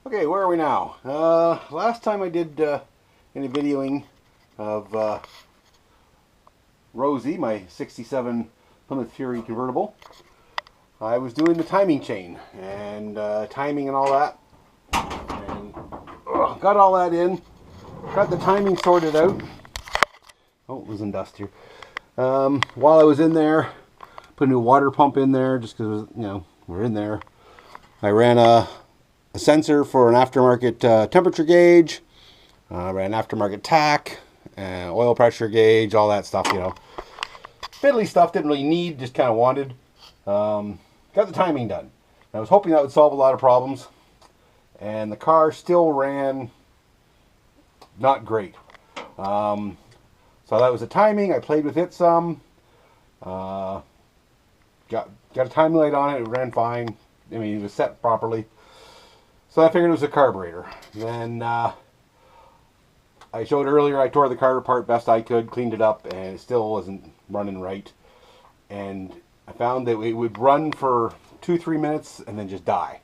Okay, where are we now? Last time I did any videoing of Rosie, my 67 Plymouth Fury convertible, I was doing the timing chain and timing and all that. And got all that in, got the timing sorted out. Oh, it was in dust here. While I was in there, put a new water pump in there just because, we're in there. I ran a sensor for an aftermarket temperature gauge, ran aftermarket tack, oil pressure gauge, all that stuff, Fiddly stuff, didn't really need, just kind of wanted. Got the timing done. I was hoping that would solve a lot of problems. And the car still ran not great. So that was the timing. I played with it some. Got a timing light on it. It ran fine. I mean, it was set properly. So I figured it was a carburetor. Then I showed earlier I tore the car apart best I could, cleaned it up, and it still wasn't running right. And I found that it would run for 2-3 minutes and then just die.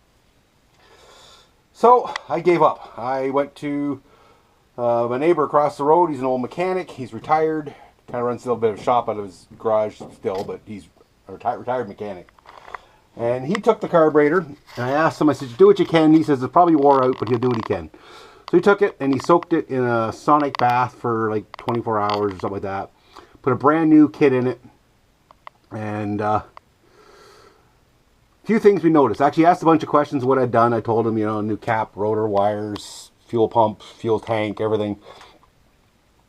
So I gave up. I went to my neighbor across the road. He's an old mechanic. He's retired. Kind of runs a little bit of a shop out of his garage still, but he's a retired mechanic. And he took the carburetor, and I asked him, I said, do what you can. He says it's probably wore out, but he'll do what he can. So he took it, and he soaked it in a sonic bath for like 24 hours or something like that. Put a brand new kit in it. And a few things we noticed. Actually, he asked a bunch of questions of what I'd done. I told him, new cap, rotor, wires, fuel pump, fuel tank, everything.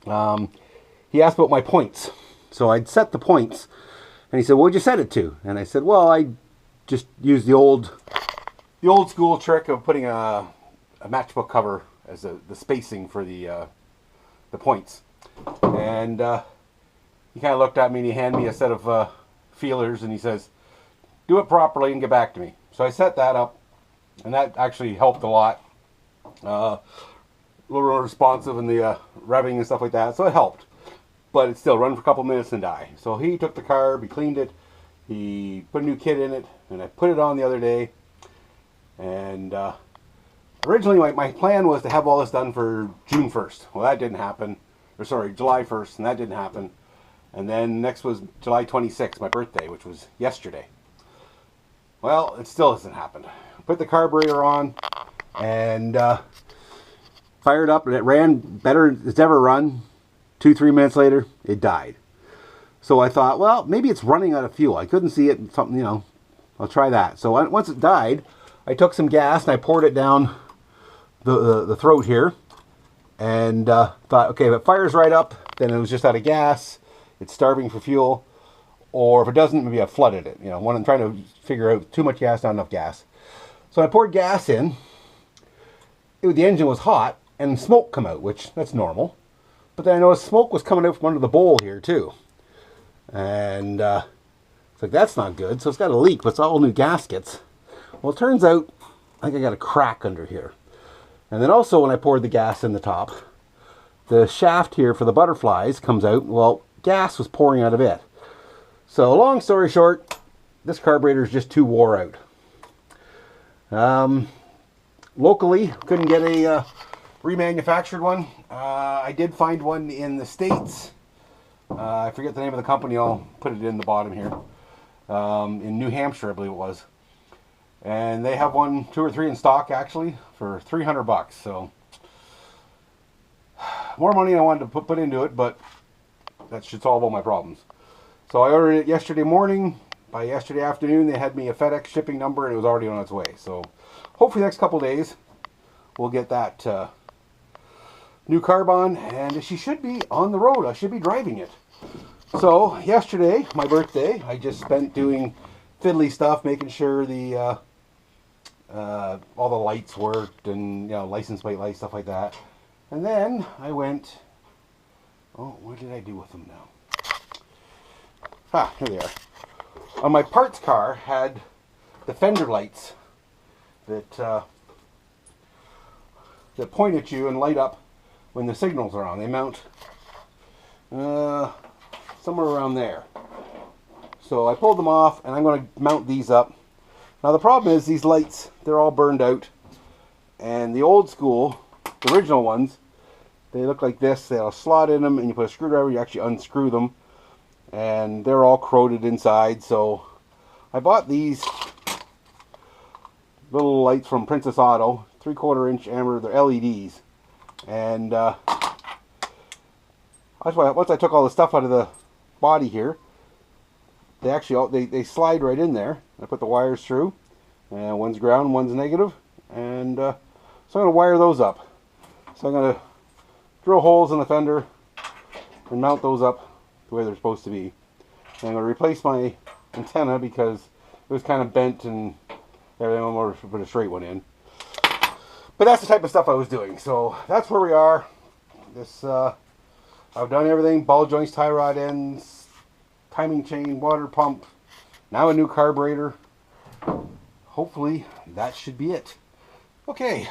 He asked about my points. So I'd set the points. And he said, what'd you set it to? And I said, well, I just used the old school trick of putting a matchbook cover as the spacing for the points. And he kind of looked at me and he handed me a set of feelers and he says, do it properly and get back to me. So I set that up, and that actually helped a lot. A little more responsive in the revving and stuff like that, so it helped. But it still run for a couple minutes and die. So he took the carb, he cleaned it, he put a new kit in it, and I put it on the other day. And originally my plan was to have all this done for June 1st. Well, that didn't happen. Or sorry, July 1st, and that didn't happen. And then next was July 26th, my birthday, which was yesterday. Well, it still hasn't happened. Put the carburetor on and fired up, and it ran better than it's ever run. 2-3 minutes later, it died. So I thought, well, maybe it's running out of fuel. I couldn't see it. Something, I'll try that. So once it died, I took some gas and I poured it down the throat here, and thought, okay, if it fires right up, then it was just out of gas. It's starving for fuel. Or if it doesn't, maybe I flooded it. When I'm trying to figure out too much gas, not enough gas. So I poured gas in. The engine was hot and smoke come out, which that's normal. But then I noticed smoke was coming out from under the bowl here too. And it's like, that's not good. So it's got a leak, but it's all new gaskets. Well, it turns out I think I got a crack under here. And then also when I poured the gas in the top, the shaft here for the butterflies comes out. Well, gas was pouring out of it. So long story short, this carburetor is just too wore out. Locally, couldn't get a remanufactured one. I did find one in the States. I forget the name of the company. I'll put it in the bottom here. In New Hampshire, I believe it was. And they have 2 or 3 in stock actually for $300. So more money than I wanted to put into it, but that should solve all my problems. So I ordered it yesterday morning. By yesterday afternoon, they had me a FedEx shipping number, and it was already on its way. So hopefully the next couple days, we'll get that new carb on, and she should be on the road. I should be driving it. So yesterday, my birthday, I just spent doing fiddly stuff, making sure the all the lights worked, and license plate lights, stuff like that. And then I went. Oh, what did I do with them now? Here they are. On my parts car had the fender lights that point at you and light up when the signals are on. They mount somewhere around there. So I pulled them off, and I'm going to mount these up. Now the problem is these lights, they're all burned out. And the old school, the original ones, they look like this. They have a slot in them, and you put a screwdriver, you actually unscrew them. And they're all corroded inside, so I bought these little lights from Princess Auto, 3/4 inch amber, they're LEDs. And once I took all the stuff out of the body here, they actually they slide right in there. I put the wires through, and one's ground, one's negative, and so I'm going to wire those up. So I'm going to drill holes in the fender and mount those up the way they're supposed to be. And I'm going to replace my antenna because it was kind of bent and everything. I'm going to put a straight one in. But that's the type of stuff I was doing. So that's where we are. I've done everything: ball joints, tie rod ends, timing chain, water pump, now a new carburetor. Hopefully that should be it. Okay,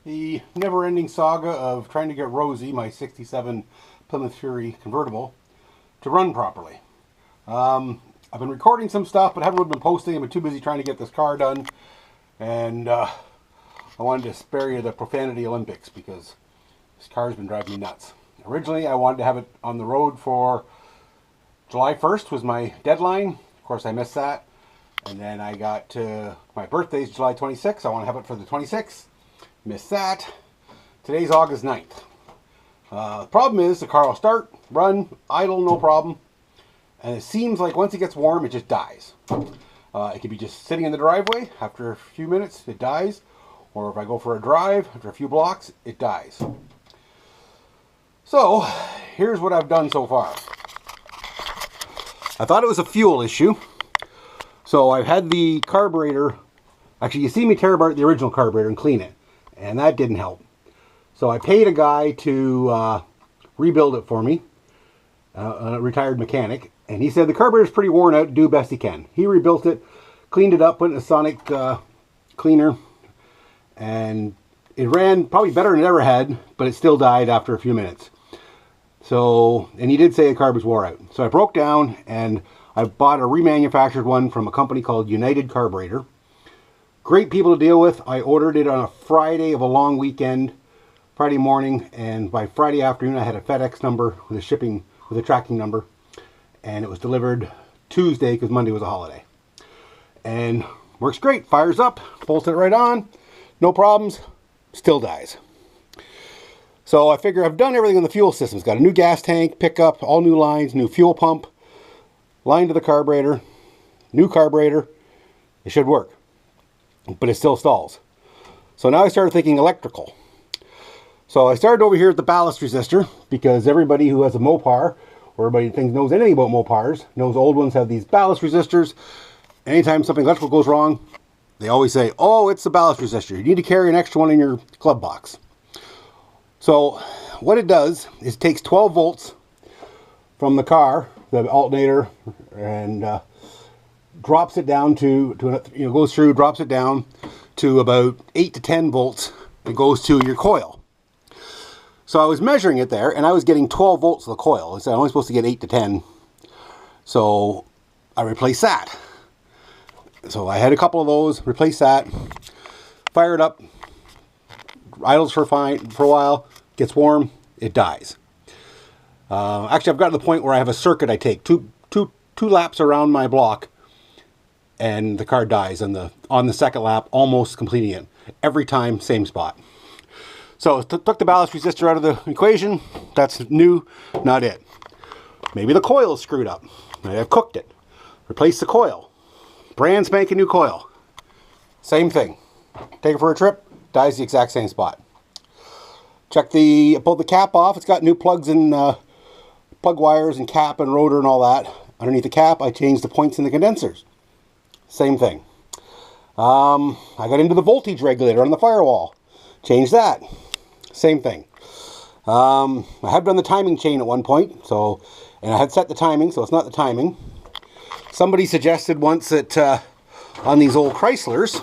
the never-ending saga of trying to get Rosie, my 67 Plymouth Fury convertible, to run properly. I've been recording some stuff, but haven't really been posting. I've been too busy trying to get this car done, and I wanted to spare you the profanity Olympics because this car's been driving me nuts. Originally, I wanted to have it on the road for July 1st was my deadline. Of course, I missed that. And then I got to my birthday's July 26th. I want to have it for the 26th. Missed that. Today's August 9th. The problem is the car will start, run, idle, no problem. And it seems like once it gets warm, it just dies. It could be just sitting in the driveway. After a few minutes, it dies. Or if I go for a drive, after a few blocks, it dies. So, here's what I've done so far. I thought it was a fuel issue. So I've had the carburetor, actually you see me tear apart the original carburetor and clean it. And that didn't help. So I paid a guy to rebuild it for me, a retired mechanic. And he said the carburetor's pretty worn out, do best he can. He rebuilt it, cleaned it up, put it in a sonic cleaner. And it ran probably better than it ever had, but it still died after a few minutes. So, and he did say the carb was wore out. So I broke down and I bought a remanufactured one from a company called United Carburetor. Great people to deal with. I ordered it on a Friday of a long weekend, Friday morning, and by Friday afternoon I had a FedEx number with a tracking number, and it was delivered Tuesday because Monday was a holiday. And works great. Fires up, bolts it right on, no problems, still dies. So I figure I've done everything on the fuel system. It's got a new gas tank, pickup, all new lines, new fuel pump, line to the carburetor, new carburetor. It should work, but it still stalls. So now I started thinking electrical. So I started over here at the ballast resistor because everybody who has a Mopar, or everybody knows anything about Mopars, knows old ones have these ballast resistors. Anytime something electrical goes wrong, they always say, oh, it's the ballast resistor. You need to carry an extra one in your glove box. So what it does is it takes 12 volts from the car, the alternator, and drops it down to goes through, drops it down to about 8 to 10 volts. It goes to your coil. So I was measuring it there, and I was getting 12 volts of the coil. So I'm only supposed to get 8 to 10. So I replaced that. So I had a couple of those, replaced that, fire it up, idles for a while, gets warm, it dies. Actually, I've got to the point where I have a circuit I take two laps around my block, and the car dies on the second lap, almost completing it. Every time, same spot. So took the ballast resistor out of the equation. That's new, not it. Maybe the coil is screwed up. Maybe I've cooked it. Replace the coil. Brand spanking new coil. Same thing. Take it for a trip, dies the exact same spot. Pulled the cap off. It's got new plugs and plug wires and cap and rotor and all that. Underneath the cap, I changed the points in the condensers. Same thing. I got into the voltage regulator on the firewall. Changed that. Same thing. I had done the timing chain at one point, and I had set the timing, so it's not the timing. Somebody suggested once that on these old Chryslers,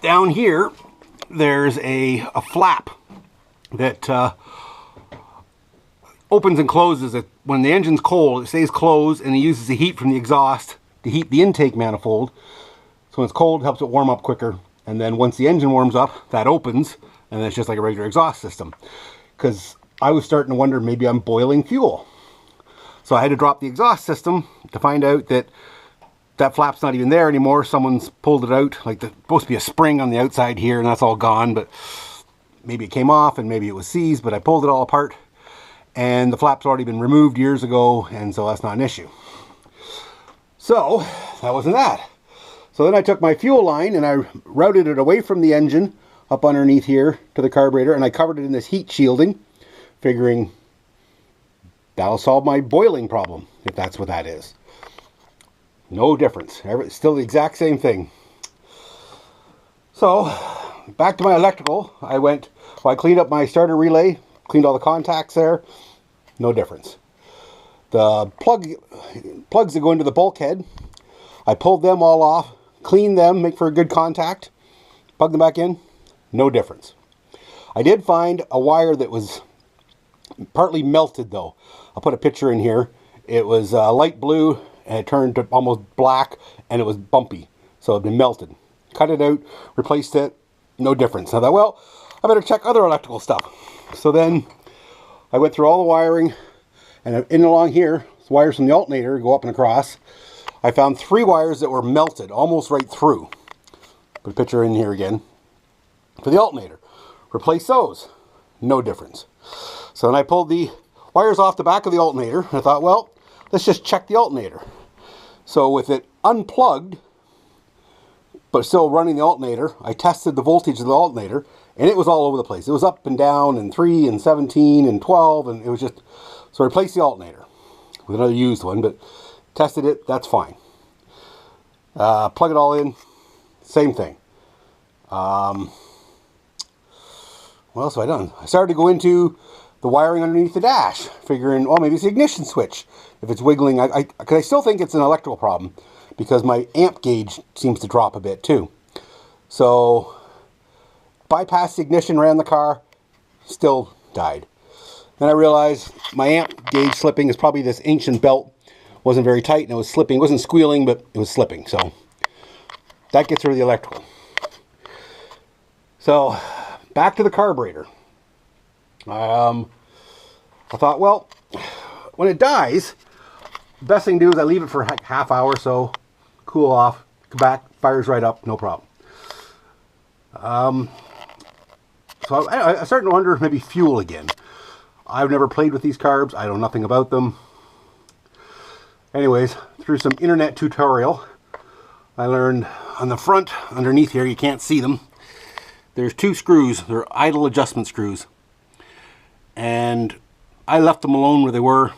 down here, there's a flap that opens and closes. When the engine's cold, it stays closed, and it uses the heat from the exhaust to heat the intake manifold. So when it's cold, it helps it warm up quicker. And then once the engine warms up, that opens, and then it's just like a regular exhaust system. Because I was starting to wonder maybe I'm boiling fuel. So I had to drop the exhaust system to find out that that flap's not even there anymore. Someone's pulled it out. Like there's supposed to be a spring on the outside here, and that's all gone, but maybe it came off and maybe it was seized, but I pulled it all apart. And the flap's already been removed years ago, and so that's not an issue. So that wasn't that. So then I took my fuel line and I routed it away from the engine up underneath here to the carburetor, and I covered it in this heat shielding, figuring that'll solve my boiling problem, if that's what that is. No difference. Still the exact same thing. So back to my electrical. I cleaned up my starter relay, cleaned all the contacts there. No difference. The plugs that go into the bulkhead, I pulled them all off, cleaned them, make for a good contact, plug them back in. No difference. I did find a wire that was partly melted though. I'll put a picture in here. It was light blue and it turned to almost black and it was bumpy. So it had been melted. Cut it out, replaced it, no difference. I thought, well, I better check other electrical stuff. So then I went through all the wiring, and in along here, wires from the alternator go up and across. I found 3 wires that were melted almost right through. Put a picture in here again. For the alternator. Replace those. No difference. So then I pulled the wires off the back of the alternator, and I thought, well, let's just check the alternator. So with it unplugged, but still running the alternator, I tested the voltage of the alternator, and it was all over the place. It was up and down, and 3, and 17, and 12, and it was just... So I replaced the alternator with another used one, but tested it, that's fine. Plug it all in, same thing. What else have I done? I started to go into the wiring underneath the dash, figuring, oh, maybe it's the ignition switch. If it's wiggling, because I still think it's an electrical problem, because my amp gauge seems to drop a bit too. So, bypassed the ignition, ran the car, still died. Then I realized my amp gauge slipping is probably this ancient belt. Wasn't very tight and it was slipping. It wasn't squealing, but it was slipping. So, that gets rid of the electrical. So, back to the carburetor. I thought, well, when it dies, the best thing to do is I leave it for a half hour or so, cool off, come back, fires right up, no problem. So I started to wonder maybe fuel again. I've never played with these carbs. I know nothing about them. Anyways, through some internet tutorial, I learned on the front, underneath here, you can't see them, there's 2 screws. They're idle adjustment screws. And I left them alone where they were.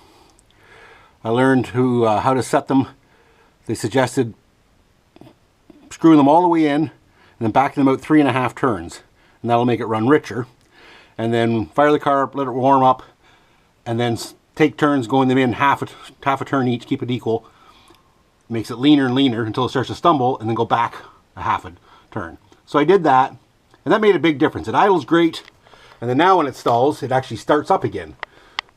I learned how to set them. They suggested screwing them all the way in and then backing them out 3.5 turns. And that'll make it run richer. And then fire the car up, let it warm up, and then take turns going them in half a turn each, keep it equal. Makes it leaner and leaner until it starts to stumble, and then go back a half a turn. So I did that, and that made a big difference. It idles great, and then now when it stalls, it actually starts up again.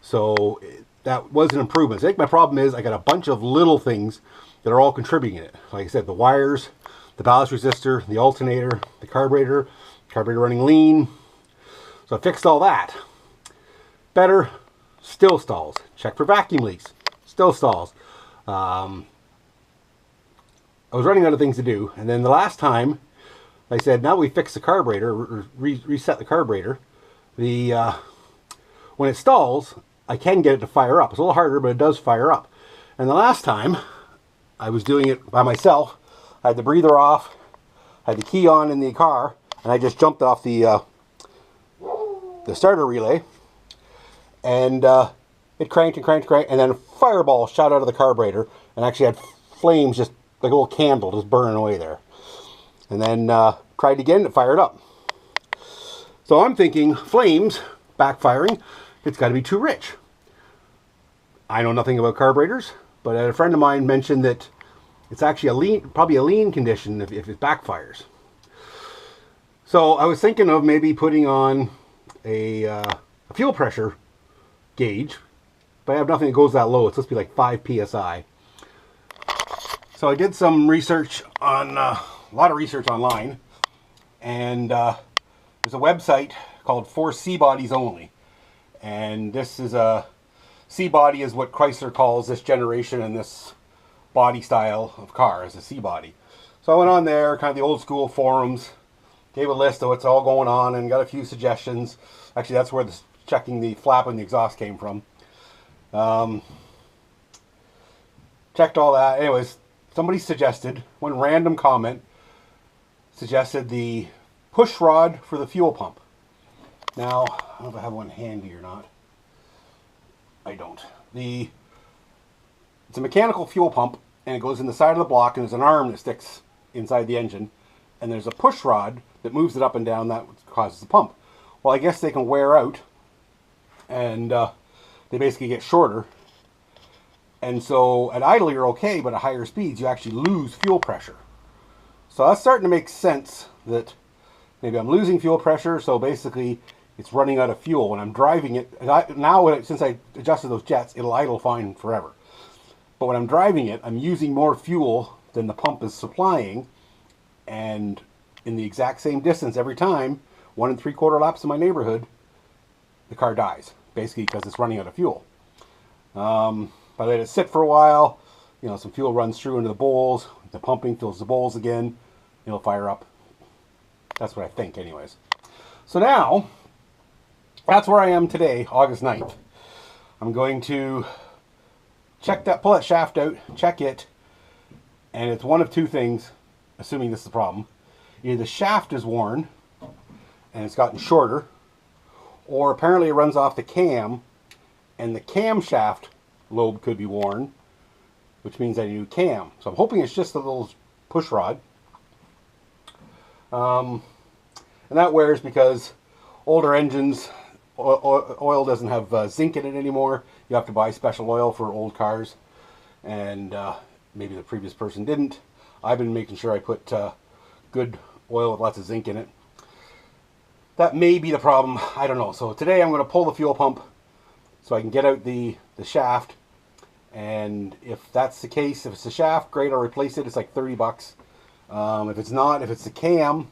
So that was an improvement. So I think my problem is I got a bunch of little things that are all contributing to it. Like I said, the wires, the ballast resistor, the alternator, the carburetor running lean. So I fixed all that. Better, still stalls. Check for vacuum leaks, still stalls. I was running out of things to do, and then the last time I said, now we fix the carburetor, or reset the carburetor, when it stalls, I can get it to fire up. It's a little harder, but it does fire up. And the last time I was doing it by myself, I had the breather off, I had the key on in the car, and I just jumped off the starter relay, and it cranked and cranked and cranked, and then a fireball shot out of the carburetor and actually had flames, just like a little candle, just burning away there. And then tried again, it fired up. So I'm thinking, flames, backfiring, it's got to be too rich. I know nothing about carburetors, but a friend of mine mentioned that it's actually probably a lean condition if it backfires. So I was thinking of maybe putting on a fuel pressure gauge, but I have nothing that goes that low. It's supposed to be like 5 psi. So I did some research on, a lot of research online, And there's a website called For C-Bodies Only. And this is a C-body is what Chrysler calls this generation and this body style of car as a C-body. So I went on there, kind of the old school forums, gave a list of what's all going on and got a few suggestions. Actually, that's where checking the flap and the exhaust came from. Checked all that. Anyways, somebody suggested, one random comment, suggested the push rod for the fuel pump. Now, I don't know if I have one handy or not. I don't. It's a mechanical fuel pump, and it goes in the side of the block, and there's an arm that sticks inside the engine, and there's a push rod that moves it up and down. That causes the pump. Well, I guess they can wear out, and they basically get shorter. And so at idle you're okay, but at higher speeds you actually lose fuel pressure. So that's starting to make sense that maybe I'm losing fuel pressure, so basically it's running out of fuel when I'm driving it. And since I adjusted those jets, it'll idle fine forever. But when I'm driving it, I'm using more fuel than the pump is supplying, and in the exact same distance every time, 1 3/4 laps in my neighborhood, the car dies, basically because it's running out of fuel. If I let it sit for a while, some fuel runs through into the bowls, the pumping fills the bowls again, it'll fire up. That's what I think anyways. So now, that's where I am today, August 9th. I'm going to pull that shaft out, check it, and it's one of two things, assuming this is the problem. Either the shaft is worn, and it's gotten shorter, or apparently it runs off the cam, and the camshaft lobe could be worn, which means I need a new cam. So I'm hoping it's just a little push rod. And that wears because older engines, oil doesn't have zinc in it anymore. You have to buy special oil for old cars, and maybe the previous person didn't. I've been making sure I put good oil with lots of zinc in it. That may be the problem. I don't know. So today I'm going to pull the fuel pump so I can get out the shaft. And if that's the case, if it's the shaft, great, I'll replace it. It's like 30 bucks. If it's not, if it's the cam,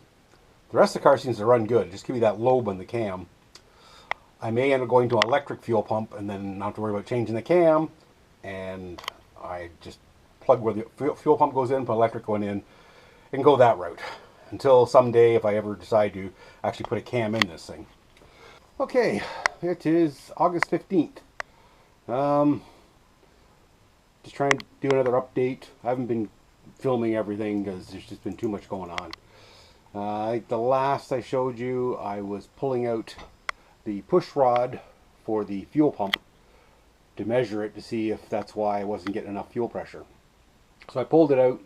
the rest of the car seems to run good. Just give me that lobe on the cam. I may end up going to an electric fuel pump and then not have to worry about changing the cam. And I just plug where the fuel pump goes in, put electric one in, and go that route. Until someday, if I ever decide to actually put a cam in this thing. Okay, it is August 15th. Just trying to do another update. I haven't been filming everything because there's just been too much going on. The last I showed you, I was pulling out the push rod for the fuel pump to measure it to see if that's why I wasn't getting enough fuel pressure. So I pulled it out.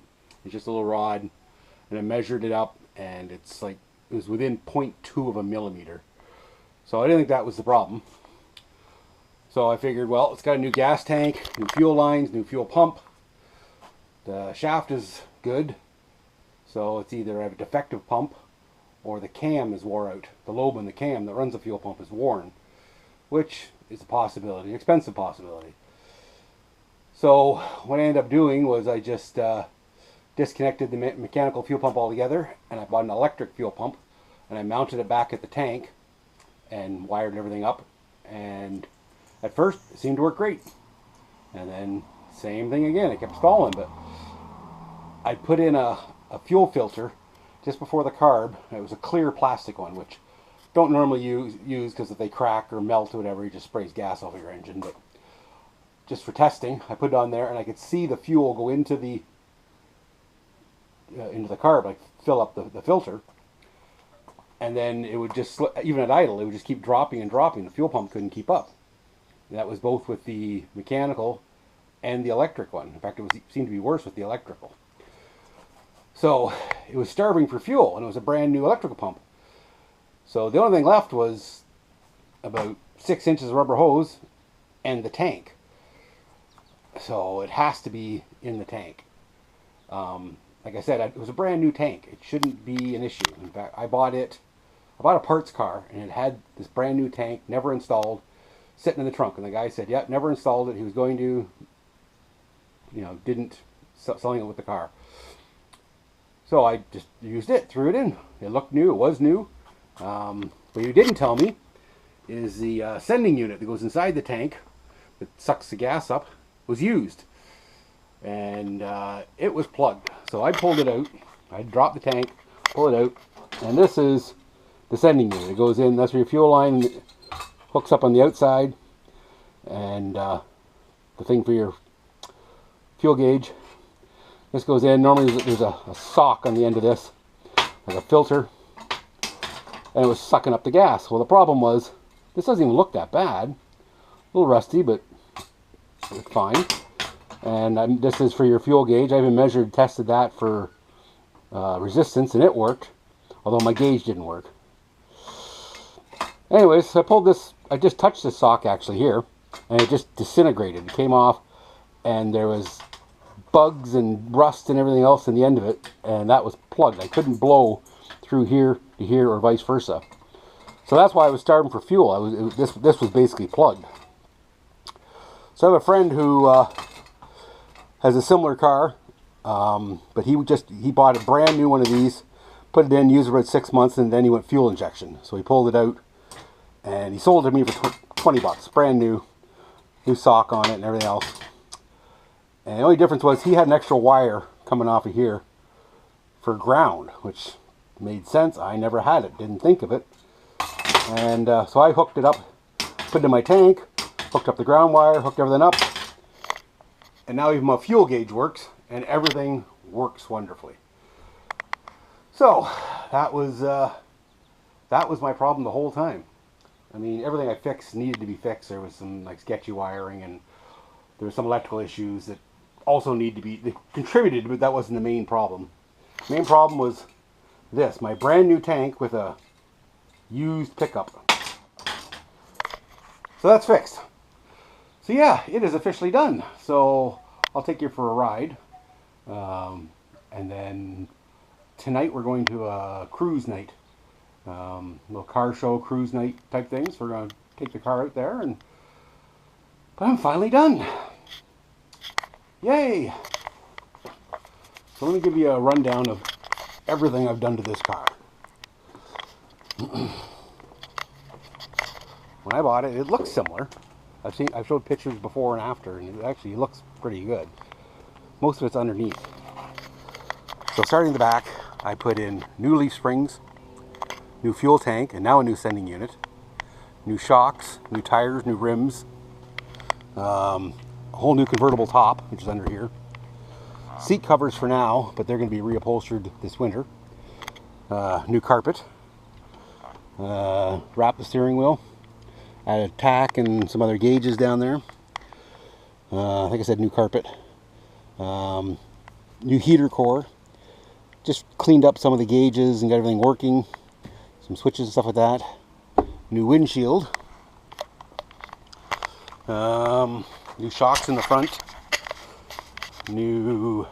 It's just a little rod, and I measured it up, and it was within 0.2 of a millimeter. So I didn't think that was the problem. So I figured, well, it's got a new gas tank, new fuel lines, new fuel pump. The shaft is good. So it's either I have a defective pump or the cam is wore out. The lobe in the cam that runs the fuel pump is worn, which is a possibility, an expensive possibility. So what I ended up doing was I just disconnected the mechanical fuel pump altogether, and I bought an electric fuel pump, and I mounted it back at the tank and wired everything up, and at first it seemed to work great, and then same thing again, it kept stalling. But I put in a fuel filter just before the carb. It was a clear plastic one, which don't normally use because if they crack or melt or whatever, it just sprays gas over your engine. But just for testing, I put it on there, and I could see the fuel go into the carb, like fill up the filter, and then it would just, even at idle, it would just keep dropping and dropping. The fuel pump couldn't keep up. And that was both with the mechanical and the electric one. In fact, it seemed to be worse with the electrical. So it was starving for fuel, and it was a brand new electrical pump. So the only thing left was about 6 inches of rubber hose and the tank. So it has to be in the tank. Like I said, it was a brand new tank. It shouldn't be an issue. In fact, I bought a parts car, and it had this brand new tank, never installed, sitting in the trunk. And the guy said, yeah, never installed it. He was going to, didn't, selling it with the car. So I just used it, threw it in. It looked new, it was new. What you didn't tell me is the sending unit that goes inside the tank that sucks the gas up was used. And it was plugged. So I pulled it out. I dropped the tank, pull it out, and this is the sending unit. It goes in, that's where your fuel line hooks up on the outside, and the thing for your fuel gauge. This goes in. Normally there's a sock on the end of this, like a filter, and it was sucking up the gas. Well, the problem was, this doesn't even look that bad. A little rusty, but it looked fine. And this is for your fuel gauge. I even tested that for resistance, and it worked, although my gauge didn't work. Anyways, so I pulled this, I just touched this sock actually here, and it just disintegrated. It came off, and there was bugs and rust and everything else in the end of it, and that was plugged. I couldn't blow through here to here or vice versa. So that's why I was starving for fuel. This was basically plugged. So I have a friend who has a similar car, but he bought a brand new one of these, put it in, used it for about 6 months, and then he went fuel injection. So he pulled it out, and he sold it to me for 20 bucks, brand new sock on it and everything else. And the only difference was he had an extra wire coming off of here for ground, which made sense. I never had it, didn't think of it. And so I hooked it up, put it in my tank, hooked up the ground wire, hooked everything up, and now even my fuel gauge works, and everything works wonderfully. So that was my problem the whole time. I mean, everything I fixed needed to be fixed. There was some like sketchy wiring, and there were some electrical issues that also need to be, they contributed, but that wasn't the main problem. The main problem was this, my brand new tank with a used pickup. So that's fixed. So yeah, it is officially done. So I'll take you for a ride. And then tonight we're going to a cruise night. Little car show, cruise night type things. We're going to take the car out there, but I'm finally done. Yay! So let me give you a rundown of everything I've done to this car. When I bought it, it looks similar. I've showed pictures before and after, and it actually looks pretty good. Most of it's underneath. So starting in the back, I put in new leaf springs, new fuel tank, and now a new sending unit, new shocks, new tires, new rims, a whole new convertible top, which is under here. Seat covers for now, but they're going to be reupholstered this winter. New carpet. Wrap the steering wheel. Added tack and some other gauges down there. Like I said, new carpet. New heater core. Just cleaned up some of the gauges and got everything working. Some switches and stuff like that. New windshield. New shocks in the front. New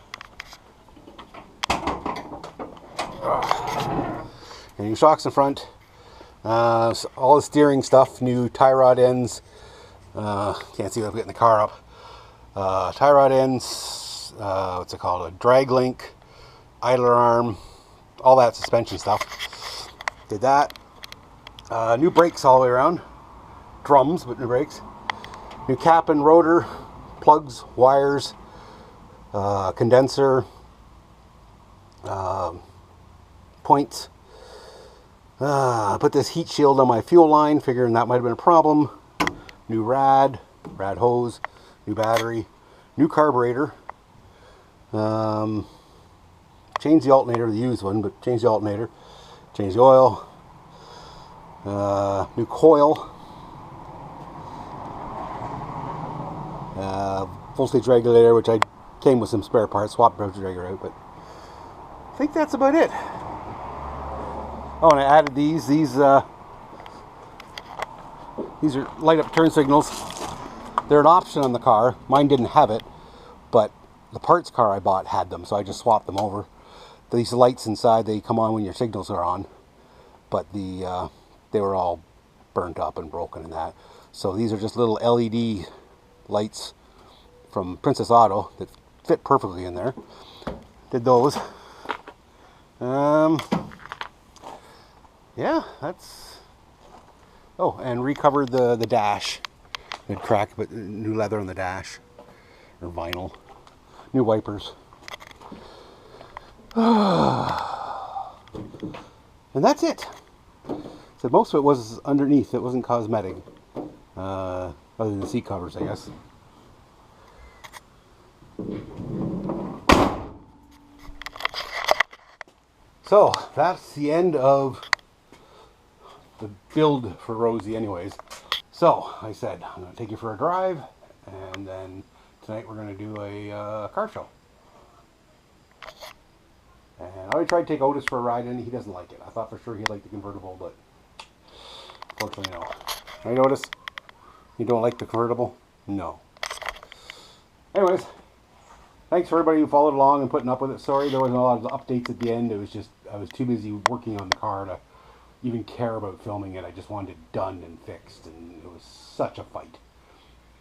shocks in front. So all the steering stuff. New tie rod ends. Can't see if I'm getting the car up. Tie rod ends. What's it called? A drag link. Idler arm. All that suspension stuff. Did that. New brakes all the way around. Drums, but new brakes. New cap and rotor, plugs, wires, condenser, points. I put this heat shield on my fuel line, figuring that might have been a problem. New rad hose, new battery, new carburetor. Changed the alternator, the used one, but changed the alternator. Changed the oil. New coil. Full stage regulator, which I came with some spare parts, swapped the regulator out, but I think that's about it. Oh, and I added these are light up turn signals. They're an option on the car. Mine didn't have it, but the parts car I bought had them, so I just swapped them over. These lights inside, they come on when your signals are on, but they were all burnt up and broken and that. So these are just little LED lights from Princess Auto that fit perfectly in there. Did those. Yeah, that's... Oh, and recovered the dash. It cracked, but new leather on the dash. Or vinyl. New wipers. And that's it. So most of it was underneath. It wasn't cosmetic. Other than the seat covers, I guess. So, that's the end of the build for Rosie anyways. So, I said, I'm going to take you for a drive, and then tonight we're going to do a car show. And I already tried to take Otis for a ride, and he doesn't like it. I thought for sure he'd like the convertible, but unfortunately no. Right, Otis? You don't like the convertible? No. Anyways, thanks for everybody who followed along and putting up with it. Sorry there wasn't a lot of updates at the end. It was just, I was too busy working on the car to even care about filming it. I just wanted it done and fixed, and it was such a fight.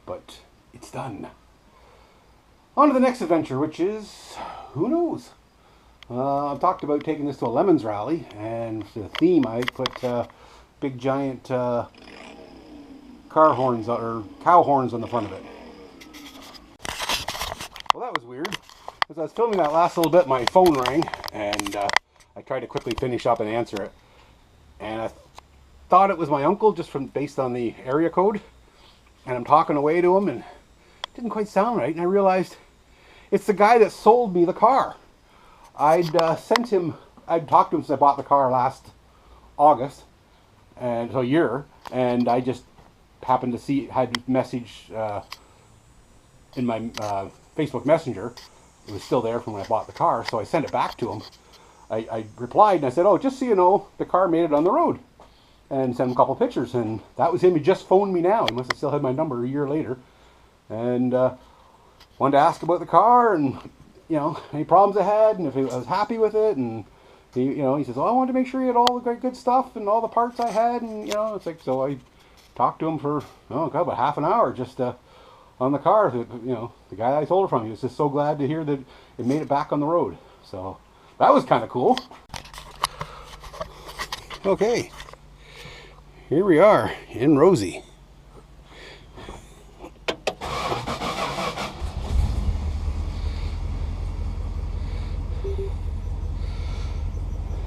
But it's done. On to the next adventure, which is, who knows? I've talked about taking this to a Lemons rally, and for the theme I put big giant car horns, or cow horns on the front of it. Well, that was weird. As I was filming that last little bit, my phone rang, and I tried to quickly finish up and answer it. And I thought it was my uncle, just based on the area code. And I'm talking away to him, and it didn't quite sound right. And I realized it's the guy that sold me the car. I'd talked to him since I bought the car last August, and so a year, and I just happened to see, had a message in my Facebook Messenger. It was still there from when I bought the car, so I sent it back to him. I replied and I said, oh, just so you know, the car made it on the road, and sent him a couple of pictures, and that was him. He just phoned me now. He must have still had my number a year later, and wanted to ask about the car, and any problems I had, and if I was happy with it, and he says, oh, I wanted to make sure you had all the good stuff and all the parts I had, and it's like, so I talked to him for about half an hour just on the car. The guy I sold it from, he was just so glad to hear that it made it back on the road. So that was kind of cool. Okay, here we are in Rosie.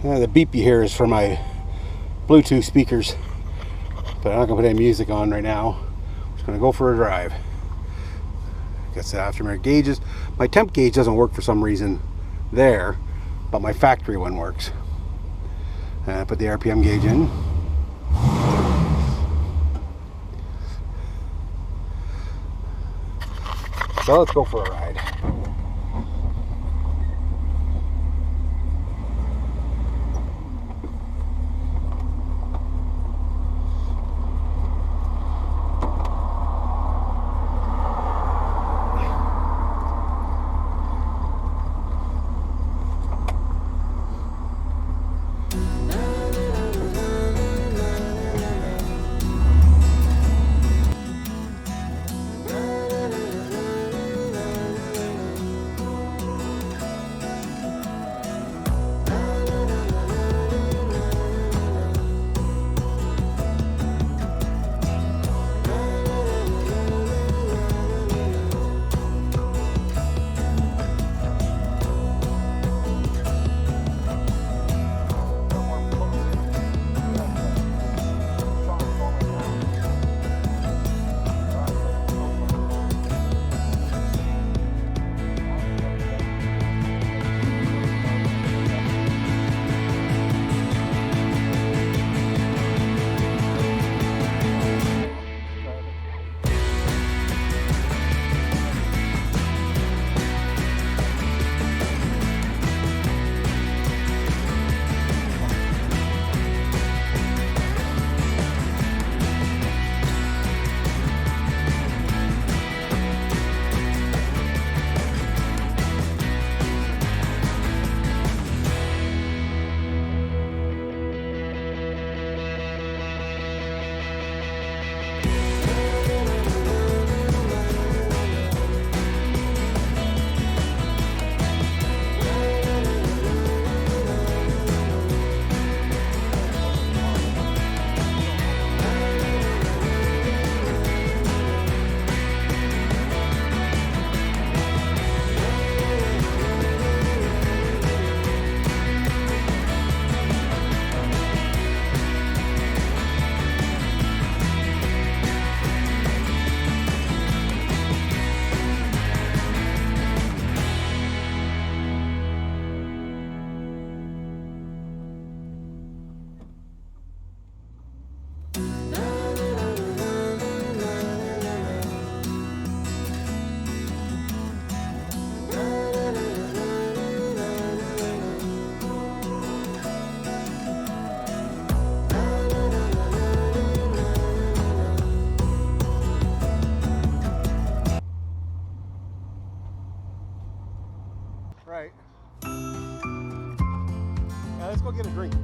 The beep you hear is for my Bluetooth speakers, but I'm not going to put any music on right now. I'm just going to go for a drive. Got the aftermarket gauges. My temp gauge doesn't work for some reason there, but my factory one works. I put the RPM gauge in. So let's go for a ride. let's go get a drink.